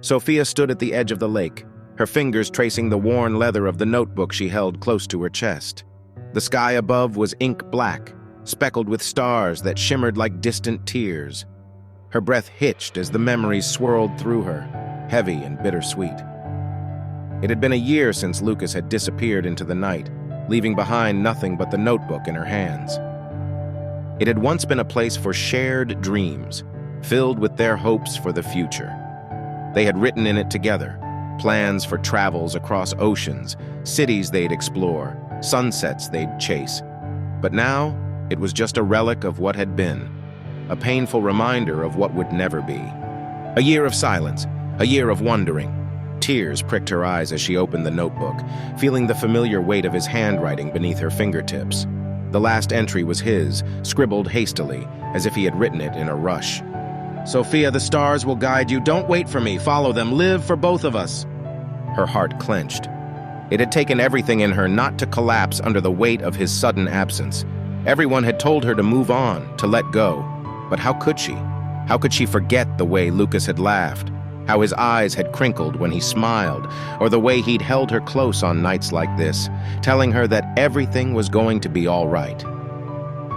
Sophia stood at the edge of the lake, her fingers tracing the worn leather of the notebook she held close to her chest. The sky above was ink black, speckled with stars that shimmered like distant tears. Her breath hitched as the memories swirled through her, heavy and bittersweet. It had been a year since Lucas had disappeared into the night, leaving behind nothing but the notebook in her hands. It had once been a place for shared dreams, filled with their hopes for the future. They had written in it together, plans for travels across oceans, cities they'd explore, sunsets they'd chase. But now, it was just a relic of what had been, a painful reminder of what would never be. A year of silence, a year of wondering. Tears pricked her eyes as she opened the notebook, feeling the familiar weight of his handwriting beneath her fingertips. The last entry was his, scribbled hastily, as if he had written it in a rush. "Sophia, the stars will guide you. Don't wait for me. Follow them. Live for both of us." Her heart clenched. It had taken everything in her not to collapse under the weight of his sudden absence. Everyone had told her to move on, to let go. But how could she? How could she forget the way Lucas had laughed, how his eyes had crinkled when he smiled, or the way he'd held her close on nights like this, telling her that everything was going to be all right?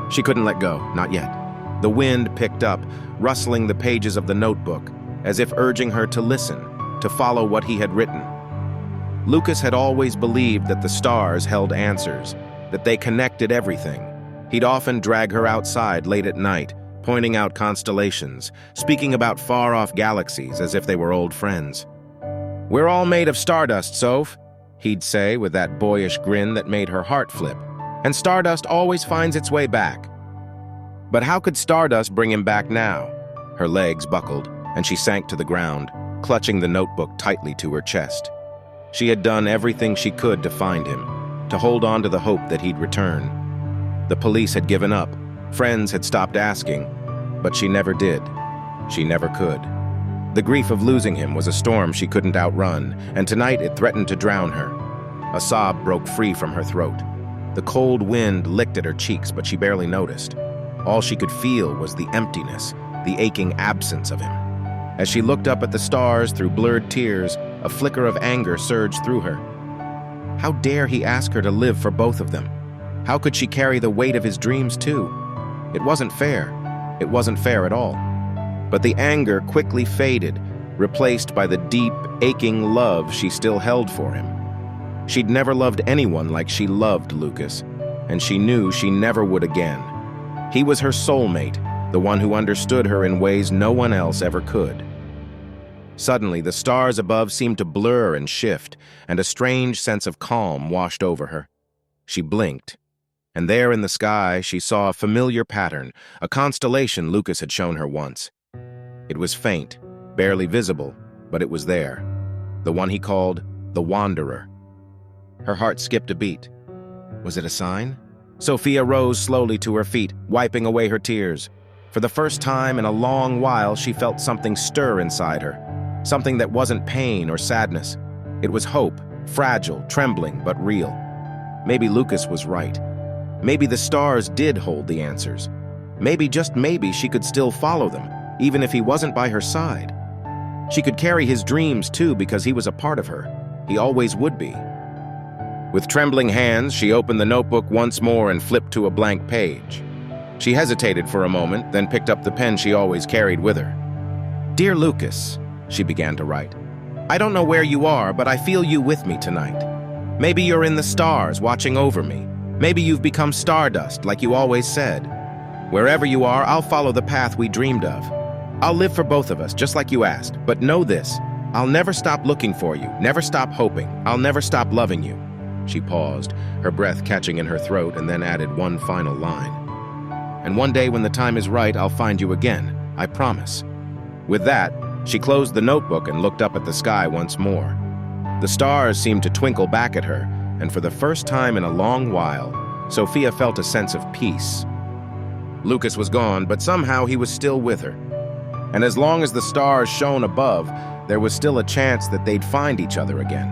She couldn't let go, not yet. The wind picked up, rustling the pages of the notebook, as if urging her to listen, to follow what he had written. Lucas had always believed that the stars held answers, that they connected everything. He'd often drag her outside late at night, pointing out constellations, speaking about far-off galaxies as if they were old friends. "We're all made of stardust, Soph," he'd say with that boyish grin that made her heart flip. "And stardust always finds its way back." But how could stardust bring him back now? Her legs buckled, and she sank to the ground, clutching the notebook tightly to her chest. She had done everything she could to find him, to hold on to the hope that he'd return. The police had given up, friends had stopped asking, but she never did. She never could. The grief of losing him was a storm she couldn't outrun, and tonight it threatened to drown her. A sob broke free from her throat. The cold wind licked at her cheeks, but she barely noticed. All she could feel was the emptiness, the aching absence of him. As she looked up at the stars through blurred tears, a flicker of anger surged through her. How dare he ask her to live for both of them? How could she carry the weight of his dreams too? It wasn't fair. It wasn't fair at all. But the anger quickly faded, replaced by the deep, aching love she still held for him. She'd never loved anyone like she loved Lucas, and she knew she never would again. He was her soulmate, the one who understood her in ways no one else ever could. Suddenly, the stars above seemed to blur and shift, and a strange sense of calm washed over her. She blinked, and there in the sky she saw a familiar pattern, a constellation Lucas had shown her once. It was faint, barely visible, but it was there. The one he called the Wanderer. Her heart skipped a beat. Was it a sign? Sophia rose slowly to her feet, wiping away her tears. For the first time in a long while, she felt something stir inside her. Something that wasn't pain or sadness. It was hope, fragile, trembling, but real. Maybe Lucas was right. Maybe the stars did hold the answers. Maybe, just maybe, she could still follow them, even if he wasn't by her side. She could carry his dreams too because he was a part of her. He always would be. With trembling hands, she opened the notebook once more and flipped to a blank page. She hesitated for a moment, then picked up the pen she always carried with her. "Dear Lucas," she began to write, "I don't know where you are, but I feel you with me tonight. Maybe you're in the stars watching over me. Maybe you've become stardust, like you always said. Wherever you are, I'll follow the path we dreamed of. I'll live for both of us, just like you asked. But know this, I'll never stop looking for you, never stop hoping. I'll never stop loving you." She paused, her breath catching in her throat, and then added one final line. "And one day when the time is right, I'll find you again, I promise." With that, she closed the notebook and looked up at the sky once more. The stars seemed to twinkle back at her, and for the first time in a long while, Sophia felt a sense of peace. Lucas was gone, but somehow he was still with her. And as long as the stars shone above, there was still a chance that they'd find each other again.